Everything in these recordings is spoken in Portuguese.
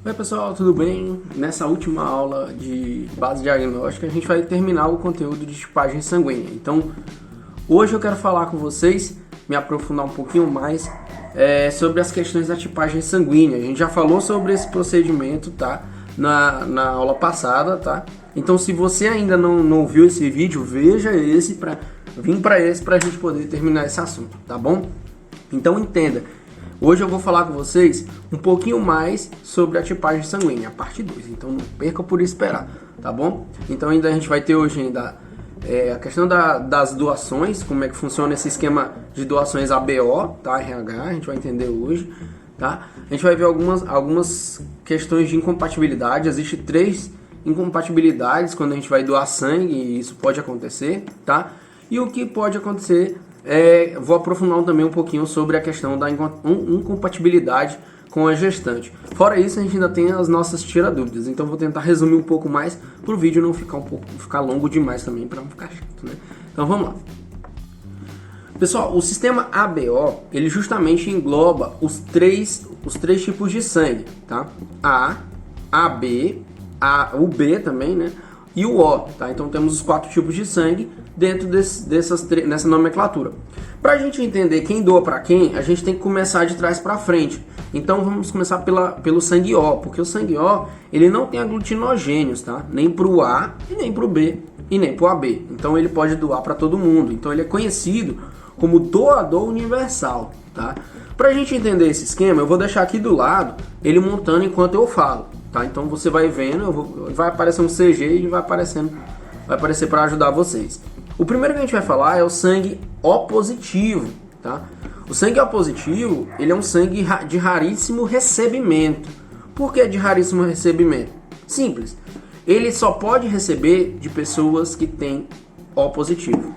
Oi pessoal, tudo bem? Nessa última aula de base diagnóstica a gente vai terminar o conteúdo de tipagem sanguínea. Então, hoje eu quero falar com vocês, me aprofundar um pouquinho mais sobre as questões da tipagem sanguínea. A gente já falou sobre esse procedimento, tá? Na aula passada, tá? Então, se você ainda não viu esse vídeo, veja esse para a gente poder terminar esse assunto, tá bom? Então, entenda. Hoje eu vou falar com vocês um pouquinho mais sobre a tipagem sanguínea, a parte 2. Então não perca por esperar, tá bom? Então ainda a gente vai ter hoje ainda a questão das doações, como é que funciona esse esquema de doações ABO, tá? RH, a gente vai entender hoje, tá? A gente vai ver algumas questões de incompatibilidade. Existem 3 incompatibilidades quando a gente vai doar sangue, e isso pode acontecer, tá? E o que pode acontecer vou aprofundar também um pouquinho sobre a questão da incompatibilidade com a gestante. Fora isso, a gente ainda tem as nossas tira-dúvidas. Então vou tentar resumir um pouco mais para o vídeo não ficar longo demais também, para não ficar chato, né? Então vamos lá. Pessoal, o sistema ABO, ele justamente engloba os três tipos de sangue, tá? A, AB, o B também, né? E o O, tá? Então temos os 4 tipos de sangue dentro dessa nomenclatura. Para a gente entender quem doa para quem, a gente tem que começar de trás para frente. Então vamos começar pelo sangue O, porque o sangue O ele não tem aglutinogênios, tá? Nem para o A, e nem para o B, e nem para o AB. Então ele pode doar para todo mundo. Então ele é conhecido como doador universal, tá? Para a gente entender esse esquema, eu vou deixar aqui do lado ele montando enquanto eu falo. Tá? Então você vai vendo, vai aparecer um CG e vai aparecer para ajudar vocês. O primeiro que a gente vai falar é o sangue O positivo, tá? O sangue O positivo, ele é um sangue de raríssimo recebimento. Por que de raríssimo recebimento? Simples. Ele só pode receber de pessoas que têm O positivo.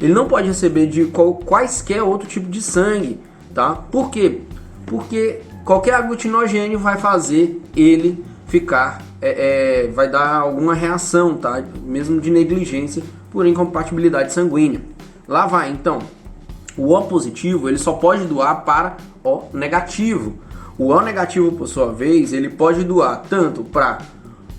Ele não pode receber de quaisquer outro tipo de sangue, tá? Por quê? Porque qualquer aglutinogênio vai fazer ele ficar, vai dar alguma reação, tá? Mesmo de negligência por incompatibilidade sanguínea. Lá vai, então, o O positivo, ele só pode doar para O negativo. O O negativo, por sua vez, ele pode doar tanto para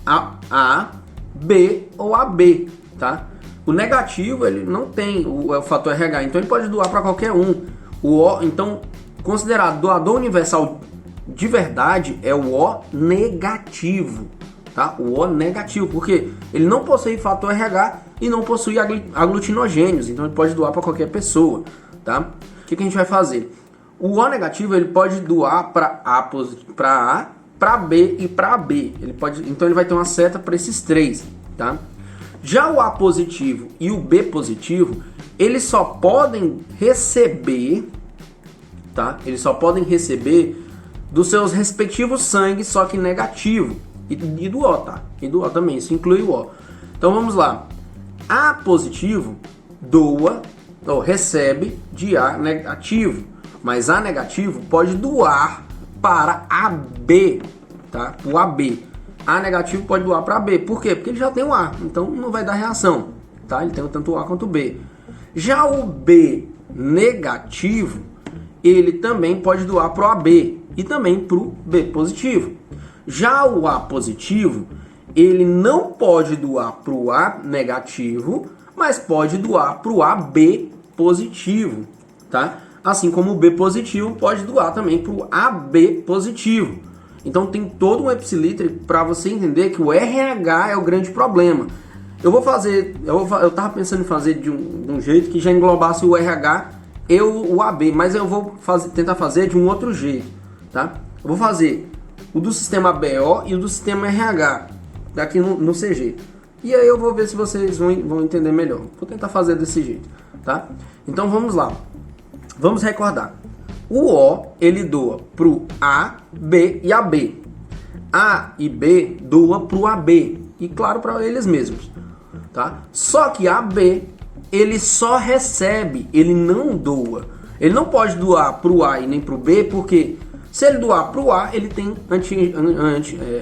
A, B ou AB, tá? O negativo, ele não tem o fator RH, então ele pode doar para qualquer um. O O, então, considerado doador universal de verdade é o O negativo, tá? O O negativo, porque ele não possui fator RH e não possui aglutinogênios, então ele pode doar para qualquer pessoa, tá? O que a gente vai fazer? O O negativo ele pode doar para A, para B e para AB. Então ele vai ter uma seta para esses 3, tá? Já o A positivo e o B positivo, eles só podem receber, tá? Eles só podem receber dos seus respectivos sangues, só que negativo. E do O, tá? E do O também, isso inclui o O. Então vamos lá. A positivo doa, ou recebe de A negativo. Mas A negativo pode doar para AB, tá? O AB. A negativo pode doar para B. Por quê? Porque ele já tem o A. Então não vai dar reação, tá? Ele tem tanto o A quanto o B. Já o B negativo, ele também pode doar para o AB e também para o B positivo. Já o A positivo, ele não pode doar para o A negativo, mas pode doar para o AB positivo, tá? Assim como o B positivo pode doar também para o AB positivo. Então tem todo um epsilítere para você entender que o RH é o grande problema. Eu tava pensando em fazer de um jeito que já englobasse o RH e o AB, mas eu vou tentar fazer de um outro jeito, tá? Eu vou fazer o do sistema BO e o do sistema RH daqui no CG. E aí eu vou ver se vocês vão entender melhor. Vou tentar fazer desse jeito, tá? Então vamos lá. Vamos recordar. O O, ele doa pro A, B e AB. A e B doa pro AB. E claro, para eles mesmos, tá? Só que AB, ele só recebe, ele não doa. Ele não pode doar pro A e nem pro B, porque se ele doar pro A, ele tem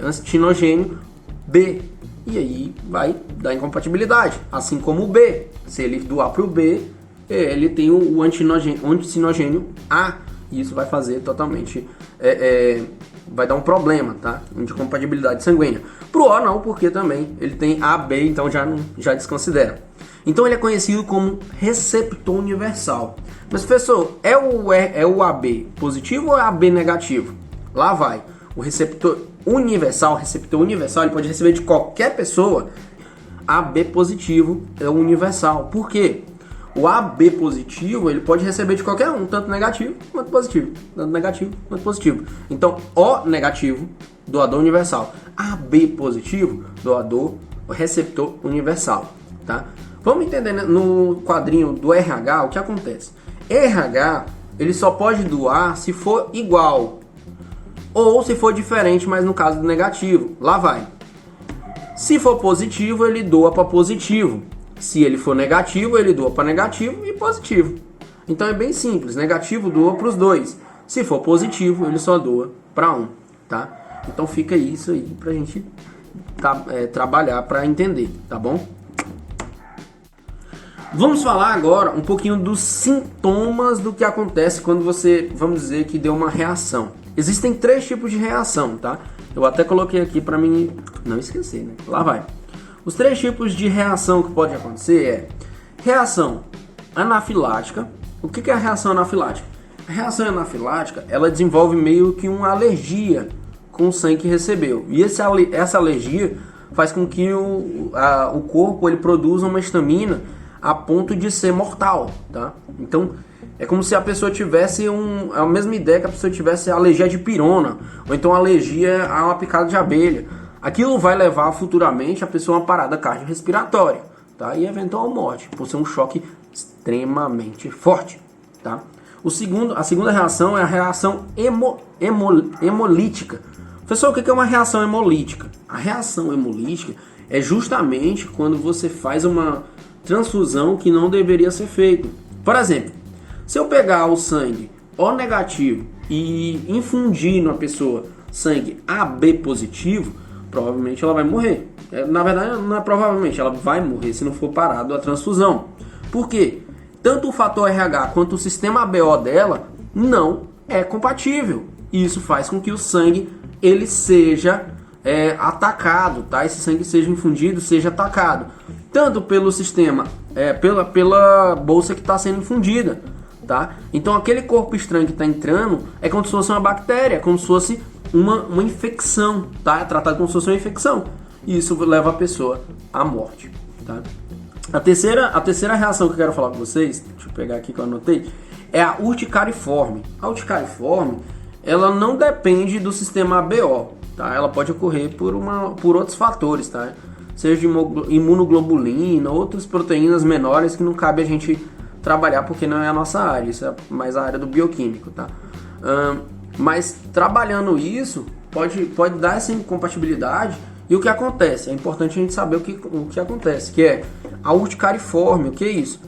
antinogênio B. E aí vai dar incompatibilidade. Assim como o B. Se ele doar pro B, ele tem o antinogênio A. E isso vai fazer totalmente vai dar um problema, tá? De compatibilidade sanguínea. Pro O não, porque também ele tem AB, então já desconsidera. Então ele é conhecido como receptor universal. Mas professor, é o AB positivo ou é AB negativo? Lá vai. O receptor universal, ele pode receber de qualquer pessoa. AB positivo é o universal. Por quê? O AB positivo, ele pode receber de qualquer um, tanto negativo quanto positivo. Tanto negativo quanto positivo. Então, O negativo, doador universal. AB positivo, doador, receptor universal. Tá? Vamos entender no quadrinho do RH o que acontece. RH, ele só pode doar se for igual. Ou se for diferente, mas no caso do negativo. Lá vai. Se for positivo, ele doa para positivo. Se ele for negativo, ele doa para negativo e positivo. Então é bem simples. Negativo doa para os dois. Se for positivo, ele só doa para um. Tá? Então fica isso aí para a gente trabalhar para entender. Tá bom? Vamos falar agora um pouquinho dos sintomas do que acontece quando você, vamos dizer, que deu uma reação. Existem 3 tipos de reação, tá? Eu até coloquei aqui para mim não esquecer, né? Lá vai. Os 3 tipos de reação que pode acontecer é reação anafilática. O que é a reação anafilática? A reação anafilática, ela desenvolve meio que uma alergia com o sangue que recebeu. E essa alergia faz com que o corpo ele produza uma histamina a ponto de ser mortal, tá? Então, é como se a pessoa tivesse a mesma ideia que a pessoa tivesse alergia de pirona, ou então alergia a uma picada de abelha. Aquilo vai levar futuramente a pessoa a uma parada cardiorrespiratória, tá? E eventual morte, por ser um choque extremamente forte, tá? A segunda reação é a reação hemolítica. Professor, o que é uma reação hemolítica? A reação hemolítica é justamente quando você faz uma transfusão que não deveria ser feita. Por exemplo, se eu pegar o sangue O negativo e infundir numa pessoa sangue AB positivo, provavelmente ela vai morrer. Na verdade, não é provavelmente, ela vai morrer se não for parado a transfusão. Por quê? Tanto o fator RH quanto o sistema ABO dela não é compatível. E isso faz com que o sangue ele seja atacado, tá? Esse sangue seja infundido, seja atacado. Tanto pelo sistema, pela bolsa que está sendo infundida, tá? Então aquele corpo estranho que está entrando é como se fosse uma bactéria, como se fosse uma infecção, tá? É tratado como se fosse uma infecção. E isso leva a pessoa à morte, tá? A terceira reação que eu quero falar com vocês, deixa eu pegar aqui que eu anotei, é a urticariforme. A urticariforme, ela não depende do sistema ABO, tá? Ela pode ocorrer por outros fatores, tá? Seja de imunoglobulina, outras proteínas menores que não cabe a gente trabalhar porque não é a nossa área, isso é mais a área do bioquímico, tá? Mas trabalhando isso, pode dar essa incompatibilidade. E o que acontece? É importante a gente saber o que acontece, que é a urticariforme. O que é isso?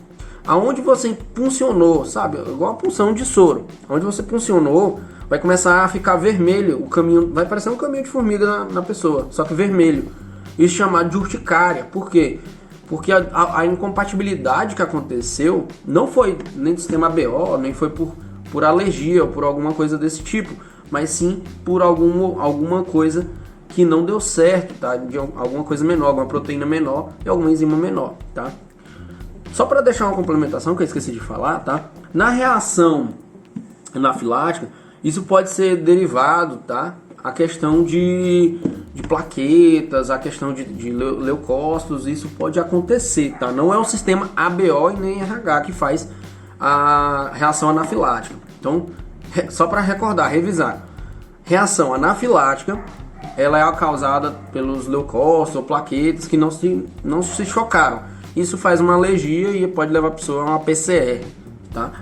Aonde você puncionou, sabe? Igual a punção de soro. Onde você puncionou, vai começar a ficar vermelho. O caminho vai parecer um caminho de formiga na pessoa, só que vermelho. Isso é chamado de urticária. Por quê? Porque a incompatibilidade que aconteceu não foi nem do sistema ABO, nem foi por alergia ou por alguma coisa desse tipo, mas sim por alguma coisa que não deu certo, tá? De alguma coisa menor, alguma proteína menor e alguma enzima menor, tá? Só para deixar uma complementação que eu esqueci de falar, tá? Na reação anafilática, isso pode ser derivado, tá? A questão de plaquetas, a questão de leucócitos, isso pode acontecer, tá? Não é o sistema ABO e nem RH que faz a reação anafilática. Então, só para recordar, revisar. Reação anafilática, ela é causada pelos leucócitos ou plaquetas que não se chocaram. Isso faz uma alergia e pode levar a pessoa a uma PCR, tá?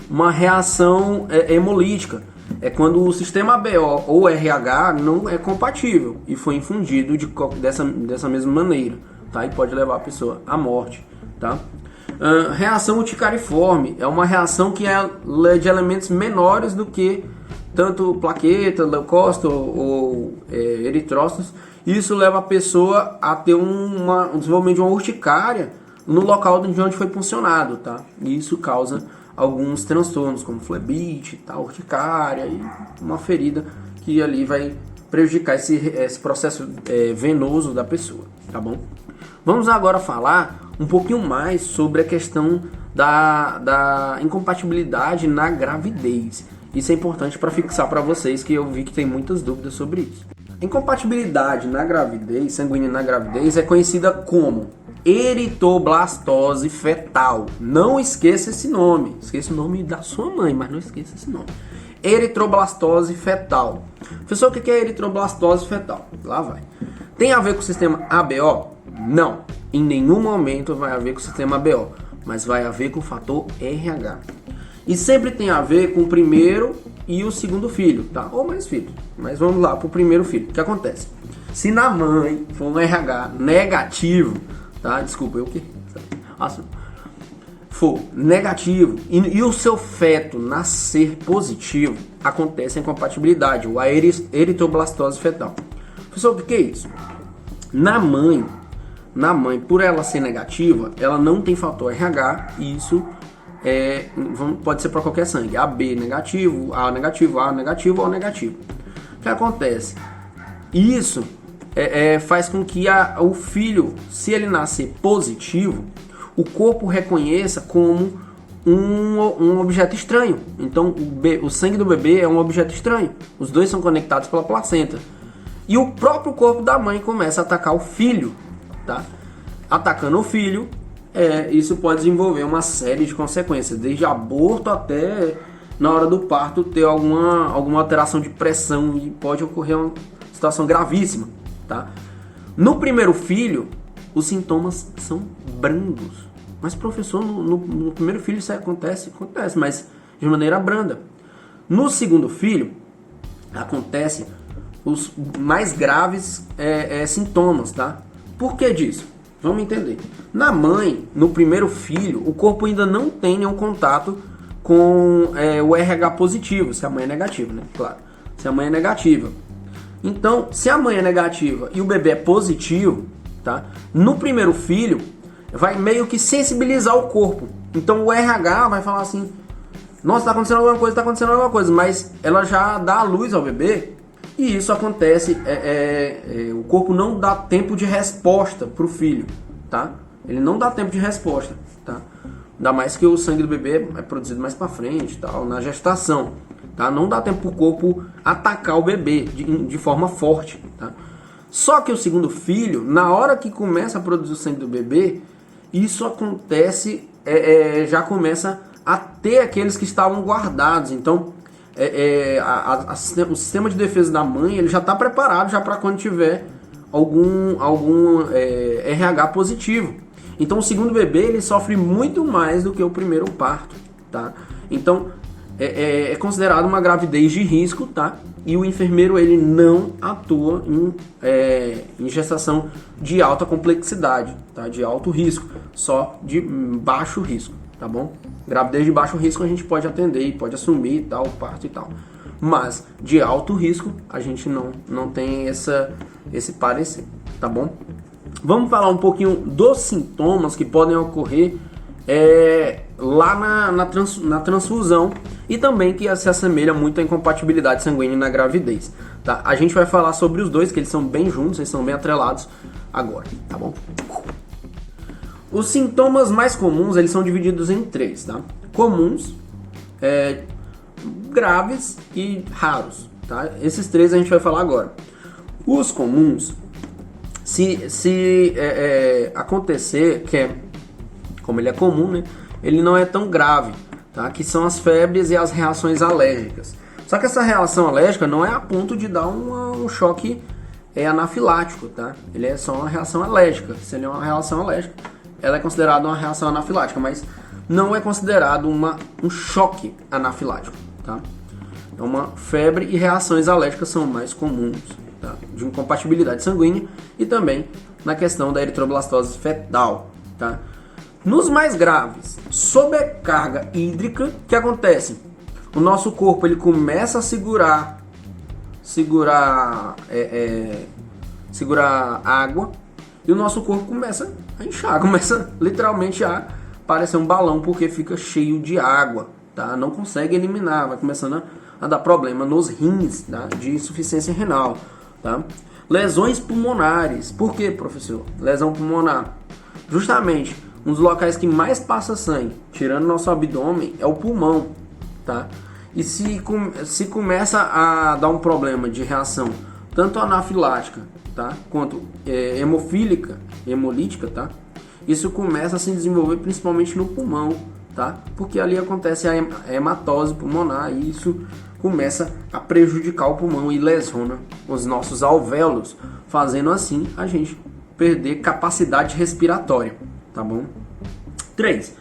Uma reação hemolítica é quando o sistema ABO ou RH não é compatível e foi infundido dessa mesma maneira, tá? E pode levar a pessoa à morte, tá? Reação urticariforme é uma reação que é de elementos menores do que tanto plaqueta, leucócito ou eritrócitos. Isso leva a pessoa a ter um desenvolvimento de uma urticária no local de onde foi puncionado, tá? E isso causa alguns transtornos, como flebite, tal, urticária e uma ferida que ali vai prejudicar esse processo venoso da pessoa, tá bom? Vamos agora falar um pouquinho mais sobre a questão da incompatibilidade na gravidez. Isso é importante para fixar para vocês, que eu vi que tem muitas dúvidas sobre isso. A incompatibilidade na gravidez, sanguínea na gravidez, é conhecida como eritroblastose fetal. Não esqueça esse nome. Esqueça o nome da sua mãe, mas não esqueça esse nome. Eritroblastose fetal. Professor, o que é eritroblastose fetal? Lá vai. Tem a ver com o sistema ABO? Não. Em nenhum momento vai haver com o sistema ABO, mas vai haver com o fator RH. E sempre tem a ver com o primeiro e o segundo filho, tá? Ou mais filhos. Mas vamos lá para o primeiro filho. O que acontece? Se na mãe for um RH negativo, tá? Desculpa, eu que... for negativo e o seu feto nascer positivo, acontece a incompatibilidade, ou a eritroblastose fetal. Professor, o que é isso? Na mãe, por ela ser negativa, ela não tem fator RH, e isso pode ser para qualquer sangue, AB negativo, A negativo, A negativo, O negativo. O que acontece? Isso faz com que o filho, se ele nascer positivo, o corpo reconheça como um objeto estranho. Então o sangue do bebê é um objeto estranho. Os dois são conectados pela placenta. E o próprio corpo da mãe começa a atacar o filho, tá? Atacando o filho, isso pode desenvolver uma série de consequências, desde aborto até na hora do parto ter alguma alteração de pressão, e pode ocorrer uma situação gravíssima, tá? No primeiro filho, os sintomas são brandos. Mas, professor, no primeiro filho isso acontece, mas de maneira branda. No segundo filho, acontece os mais graves sintomas, tá? Por que disso? Vamos entender. Na mãe, no primeiro filho, o corpo ainda não tem nenhum contato com o RH positivo, se a mãe é negativa, né? Claro, se a mãe é negativa. Então, se a mãe é negativa e o bebê é positivo, tá? No primeiro filho, vai meio que sensibilizar o corpo. Então o RH vai falar assim: nossa, tá acontecendo alguma coisa, mas ela já dá a luz ao bebê, e isso acontece, o corpo não dá tempo de resposta pro filho, tá? Ele não dá tempo de resposta, tá? Ainda mais que o sangue do bebê é produzido mais pra frente, tal, na gestação, tá? Não dá tempo pro corpo atacar o bebê de forma forte, tá? Só que o segundo filho, na hora que começa a produzir o sangue do bebê, isso acontece, já começa a ter aqueles que estavam guardados. Então, o sistema de defesa da mãe, ele já está preparado já para quando tiver algum RH positivo. Então, o segundo bebê, ele sofre muito mais do que o primeiro parto, tá? Então, é considerado uma gravidez de risco, tá? E o enfermeiro, ele não atua em gestação de alta complexidade, tá? De alto risco, só de baixo risco, tá bom? Gravidez de baixo risco a gente pode atender e pode assumir tal, parto e tal. Mas de alto risco a gente não tem esse parecer, tá bom? Vamos falar um pouquinho dos sintomas que podem ocorrer lá na transfusão, e também que se assemelha muito à incompatibilidade sanguínea na gravidez, tá? A gente vai falar sobre os dois, que eles são bem juntos, eles são bem atrelados agora, tá bom? Os sintomas mais comuns, eles são divididos em três, tá? Comuns, graves e raros, tá? Esses três a gente vai falar agora. Os comuns, se acontecer, como ele é comum, né? Ele não é tão grave, tá? Que são as febres e as reações alérgicas. Só que essa reação alérgica não é a ponto de dar um choque anafilático, tá? Ele é só uma reação alérgica. Se ele é uma reação alérgica, ela é considerada uma reação anafilática, mas não é considerado um choque anafilático, tá? Então, uma febre e reações alérgicas são mais comuns, tá? De incompatibilidade sanguínea, e também na questão da eritroblastose fetal, tá? Nos mais graves, sobrecarga hídrica, o que acontece? O nosso corpo, ele começa a segurar água, e o nosso corpo começa a inchar, começa literalmente a parecer um balão porque fica cheio de água, tá? Não consegue eliminar, vai começando a dar problema nos rins, tá? De insuficiência renal, tá? Lesões pulmonares. Por que, professor? Lesão pulmonar. Justamente, um dos locais que mais passa sangue, tirando nosso abdômen, é o pulmão, tá? E se começa a dar um problema de reação, tanto anafilática, tá? Quanto hemolítica, tá? Isso começa a se desenvolver principalmente no pulmão, tá? Porque ali acontece a hematose pulmonar e isso começa a prejudicar o pulmão e lesiona os nossos alvéolos, fazendo assim a gente perder capacidade respiratória, tá bom? 3.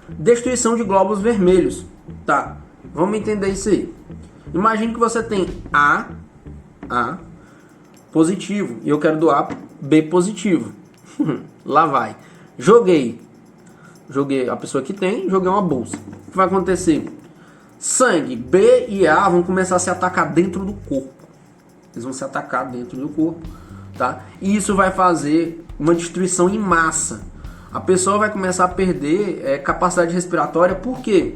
Destruição de glóbulos vermelhos, tá? Vamos entender isso aí. Imagine que você tem A positivo e eu quero doar B positivo. Lá vai. Joguei a pessoa que tem, joguei uma bolsa. O que vai acontecer? Sangue B e A vão começar a se atacar dentro do corpo. Eles vão se atacar dentro do corpo, tá? E isso vai fazer uma destruição em massa. A pessoa vai começar a perder capacidade respiratória, por quê?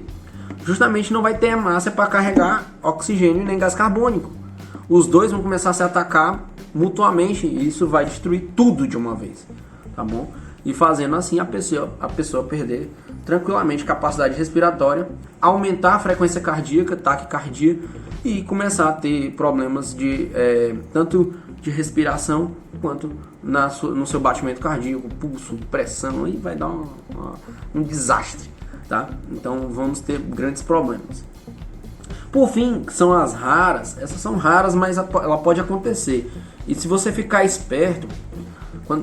Justamente não vai ter massa para carregar oxigênio e nem gás carbônico. Os dois vão começar a se atacar mutuamente e isso vai destruir tudo de uma vez, tá bom? E fazendo assim a pessoa perder tranquilamente capacidade respiratória, aumentar a frequência cardíaca, taquicardia e começar a ter problemas de tanto de respiração quanto no seu batimento cardíaco, pulso, pressão, e vai dar um desastre, tá? Então vamos ter grandes problemas. Por fim, são as raras. Essas são raras, mas ela pode acontecer. E se você ficar esperto,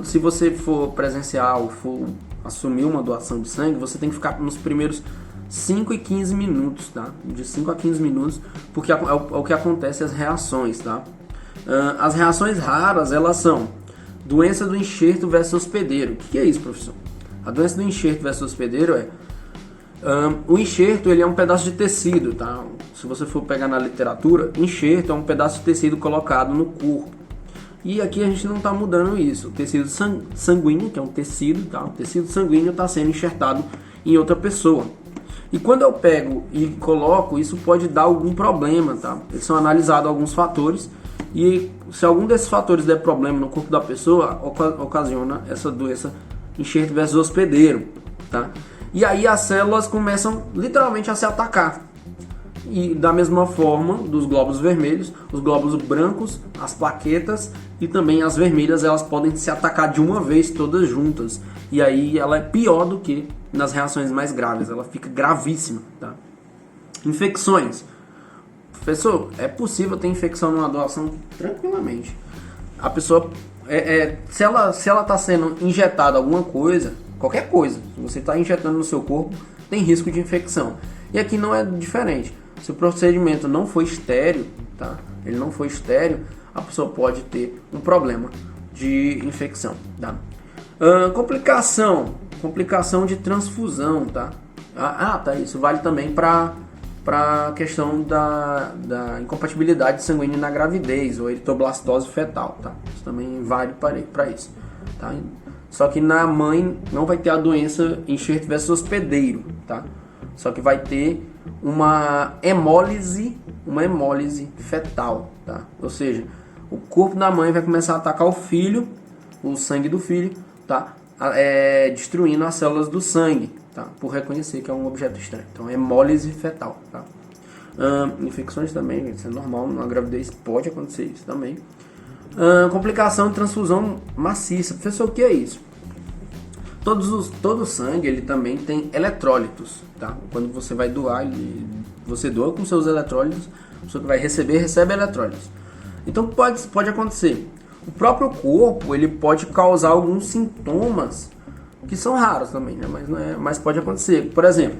se você for presenciar ou for assumir uma doação de sangue, você tem que ficar nos primeiros 5 e 15 minutos, tá? De 5 a 15 minutos, porque é o que acontece as reações, tá? As reações raras, elas são doença do enxerto versus hospedeiro. O que é isso, professor? A doença do enxerto versus hospedeiro o enxerto, ele é um pedaço de tecido, tá? Se você for pegar na literatura, enxerto é um pedaço de tecido colocado no corpo. E aqui a gente não está mudando isso. O tecido sanguíneo, que é um tecido, tá? O tecido sanguíneo está sendo enxertado em outra pessoa. E quando eu pego e coloco, isso pode dar algum problema, tá? Eles são analisados alguns fatores e se algum desses fatores der problema no corpo da pessoa, ocasiona essa doença enxerto versus hospedeiro, tá? E aí as células começam literalmente a se atacar. E da mesma forma dos glóbulos vermelhos, os glóbulos brancos, as plaquetas e também as vermelhas, elas podem se atacar de uma vez todas juntas. E aí ela é pior do que nas reações mais graves, ela fica gravíssima, tá? Infecções. Professor, é possível ter infecção numa doação? Tranquilamente. A pessoa, se ela está sendo injetada alguma coisa, qualquer coisa, se você está injetando no seu corpo, tem risco de infecção. E aqui não é diferente. Se o procedimento não for estéril, tá? Ele não for estéril, a pessoa pode ter um problema de infecção, tá? Complicação de transfusão, tá? Tá, isso vale também para a questão da incompatibilidade sanguínea na gravidez ou eritroblastose fetal, tá? Isso também vale para isso, tá? Só que na mãe não vai ter a doença enxerto versus hospedeiro, tá? Só que vai ter uma hemólise fetal, tá? Ou seja, o corpo da mãe vai começar a atacar o filho, o sangue do filho, tá? Destruindo as células do sangue, tá? Por reconhecer que é um objeto estranho. Então, hemólise fetal, tá? Infecções também, isso é normal, na gravidez pode acontecer isso também. Complicação de transfusão maciça. Professor, o que é isso? Todo sangue, ele também tem eletrólitos, tá? Quando você vai doar, você doa com seus eletrólitos, a pessoa que vai receber, recebe eletrólitos. Então pode acontecer. O próprio corpo, ele pode causar alguns sintomas que são raros também, né? Mas pode acontecer. Por exemplo,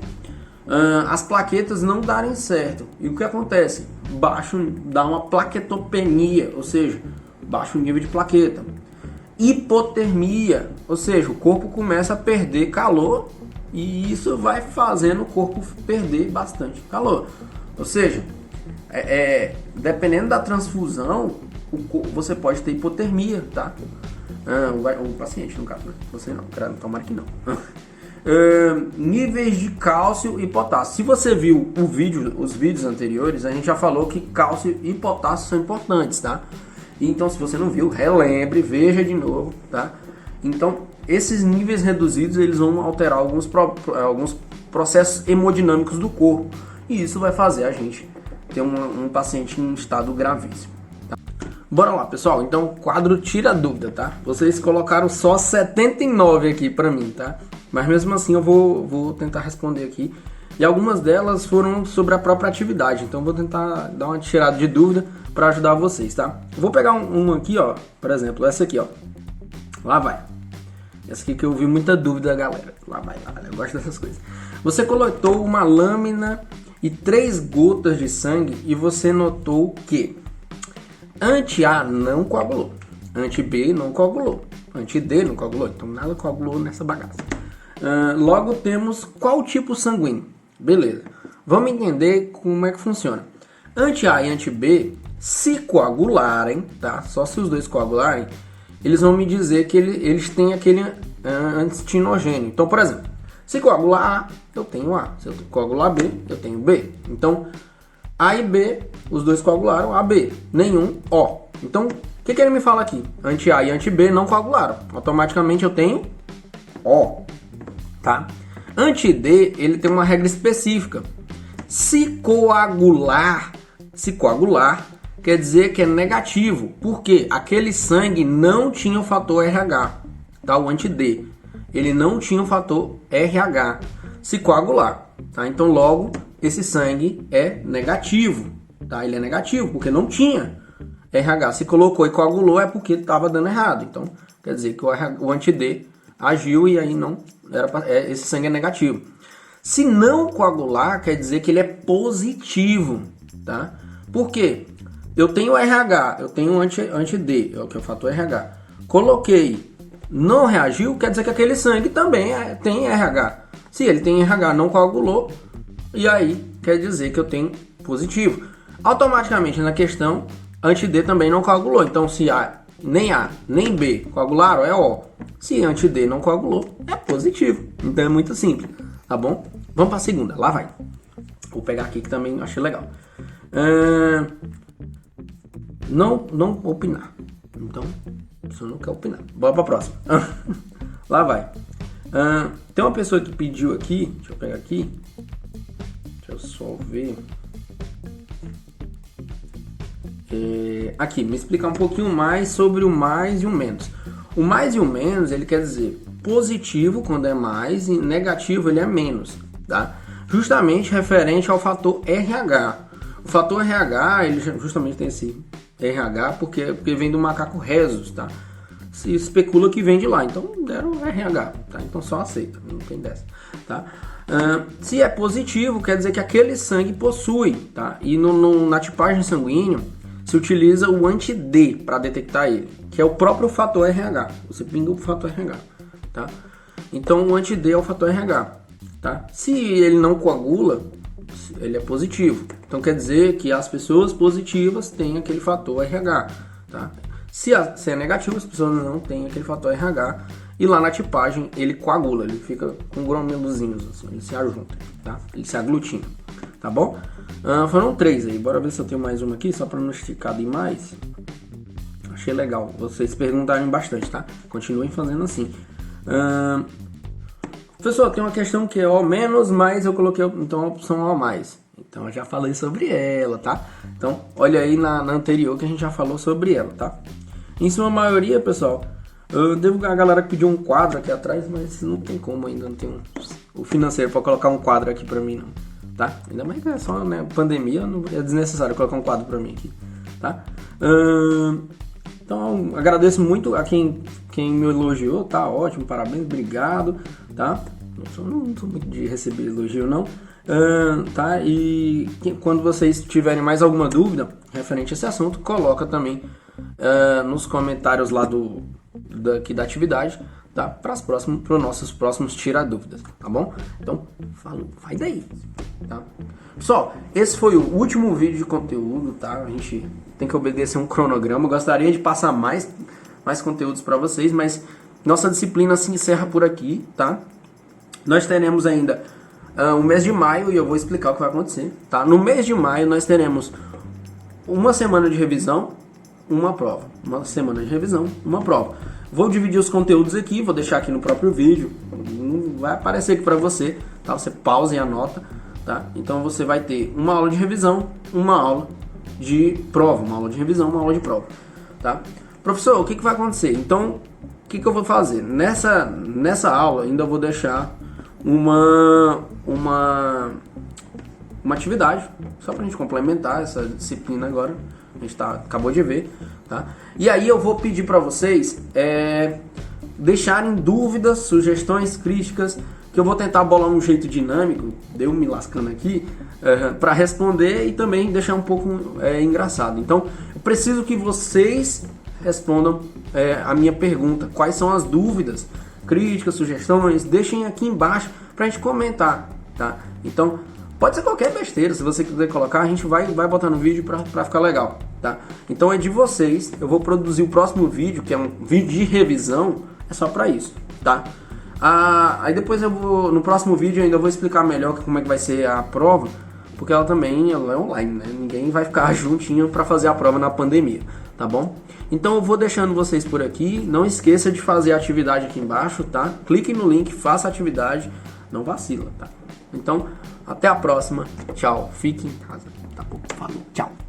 as plaquetas não darem certo. E o que acontece? Dá uma plaquetopenia, ou seja, baixo nível de plaqueta. Hipotermia, ou seja, o corpo começa a perder calor e isso vai fazendo o corpo perder bastante calor. Ou seja, dependendo da transfusão, você pode ter hipotermia, tá? O paciente, no caso, né? Você não, tomara que não. níveis de cálcio e potássio. Se você viu os vídeos anteriores, a gente já falou que cálcio e potássio são importantes, tá? Então, se você não viu, relembre, veja de novo, tá? Então, esses níveis reduzidos, eles vão alterar alguns processos hemodinâmicos do corpo. E isso vai fazer a gente ter um paciente em estado gravíssimo. Tá? Bora lá, pessoal. Então, quadro tira dúvida, tá? Vocês colocaram só 79 aqui pra mim, tá? Mas mesmo assim eu vou tentar responder aqui. E algumas delas foram sobre a própria atividade. Então, eu vou tentar dar uma tirada de dúvida para ajudar vocês, tá? Eu vou pegar um aqui, ó. Por exemplo, essa aqui, ó. Lá vai. Essa aqui que eu vi muita dúvida, galera. Lá vai. Eu gosto dessas coisas. Você coletou uma lâmina e 3 gotas de sangue e você notou que anti-A não coagulou, anti-B não coagulou, anti-D não coagulou. Então nada coagulou nessa bagaça. Logo temos qual tipo sanguíneo. Beleza. Vamos entender como é que funciona. Anti-A e anti-B, se coagularem, tá? Só se os dois coagularem, eles vão me dizer que eles têm aquele antitinogênio. Então, por exemplo, se coagular A, eu tenho A. Se eu coagular B, eu tenho B. Então, A e B, os dois coagularam, AB, nenhum O. Então, o que ele me fala aqui? Anti-A e anti-B não coagularam. Automaticamente eu tenho O. Tá? Anti-D, ele tem uma regra específica. Se coagular, quer dizer que é negativo. Por quê? Aquele sangue não tinha o fator RH, tá? O anti-D. Ele não tinha o fator RH se coagular, tá? Então, logo, esse sangue é negativo, tá? Ele é negativo porque não tinha RH. Se colocou e coagulou é porque estava dando errado. Então, quer dizer que o anti-D agiu e aí não era esse sangue é negativo. Se não coagular, quer dizer que ele é positivo, tá? Por quê? Eu tenho RH, eu tenho anti-D, que é o fator RH. Coloquei, não reagiu, quer dizer que aquele sangue também tem RH. Se ele tem RH, não coagulou, e aí quer dizer que eu tenho positivo. Automaticamente na questão, anti-D também não coagulou. Então se nem A nem B coagularam, é O. Se anti-D não coagulou, é positivo. Então é muito simples, tá bom? Vamos para a segunda, lá vai. Vou pegar aqui que também achei legal. Não opinar. Então, você não quer opinar. Bora para a próxima. Lá vai. Tem uma pessoa que pediu aqui. Deixa eu pegar aqui. Deixa eu só ver. Aqui, me explicar um pouquinho mais sobre o mais e o menos. O mais e o menos, ele quer dizer positivo quando é mais e negativo ele é menos, tá? Justamente referente ao fator RH. O fator RH, ele justamente tem esse RH porque vem do macaco rhesus, tá? Se especula que vem de lá, então deram RH, tá? Então só aceita, não tem dessa, tá? Se é positivo, quer dizer que aquele sangue possui, tá? E na tipagem sanguínea se utiliza o anti-D para detectar ele, que é o próprio fator RH. Você pinga o fator RH, tá? Então o anti-D é o fator RH, tá? Se ele não coagula, ele é positivo. Então quer dizer que as pessoas positivas têm aquele fator RH, tá? Se é negativo, as pessoas não têm aquele fator RH. E lá na tipagem ele coagula, ele fica com granulozinhos, assim, ele se ajunta, tá? Ele se aglutina, tá bom? Foram 3 aí, bora ver se eu tenho mais uma aqui, só para não esticar demais. Achei legal, vocês perguntarem bastante, tá? Continuem fazendo assim. Pessoal, tem uma questão que é O menos, mas eu coloquei então a opção O mais. Então eu já falei sobre ela, tá? Então olha aí na anterior que a gente já falou sobre ela, tá? Em sua maioria, pessoal, a galera que pediu um quadro aqui atrás, mas não tem como ainda, não tem o financeiro para colocar um quadro aqui para mim não, tá? Ainda mais que é só, né, pandemia, não é desnecessário colocar um quadro para mim aqui, tá? Então agradeço muito a quem me elogiou, tá? Ótimo, parabéns, obrigado, tá? Não sou muito de receber elogio não, tá? E quando vocês tiverem mais alguma dúvida referente a esse assunto, coloca também nos comentários lá daqui da atividade, tá? Para os nossos próximos tirar dúvidas, tá bom? Então, falou, vai daí, tá? Pessoal, esse foi o último vídeo de conteúdo, tá? A gente tem que obedecer um cronograma. Eu gostaria de passar mais conteúdos para vocês, mas nossa disciplina se encerra por aqui, tá? Nós teremos ainda o mês de maio e eu vou explicar o que vai acontecer, tá? No mês de maio nós teremos uma semana de revisão, uma prova. Uma semana de revisão, uma prova. Vou dividir os conteúdos aqui, vou deixar aqui no próprio vídeo. Vai aparecer aqui para você, tá? Você pausa e anota, tá? Então você vai ter uma aula de revisão, uma aula de prova, uma aula de revisão, uma aula de prova, tá? Professor, o que vai acontecer? Então, o que eu vou fazer? Nessa aula ainda vou deixar uma atividade, só pra gente complementar essa disciplina agora, a gente acabou de ver, tá? E aí eu vou pedir para vocês deixarem dúvidas, sugestões, críticas, que eu vou tentar bolar um jeito dinâmico, deu me lascando aqui, para responder e também deixar um pouco engraçado. Então, eu preciso que vocês respondam a minha pergunta, quais são as dúvidas, críticas, sugestões, deixem aqui embaixo pra gente comentar, tá? Então, pode ser qualquer besteira, se você quiser colocar, a gente vai botar no vídeo pra ficar legal, tá? Então é de vocês, eu vou produzir o próximo vídeo, que é um vídeo de revisão, é só pra isso, tá? Aí depois no próximo vídeo eu ainda vou explicar melhor como é que vai ser a prova, porque ela é online, né? Ninguém vai ficar juntinho pra fazer a prova na pandemia, tá bom? Então eu vou deixando vocês por aqui, não esqueça de fazer a atividade aqui embaixo, tá? Clique no link, faça a atividade, não vacila, tá? Então, até a próxima, tchau, fique em casa, tá bom? Falou, tchau!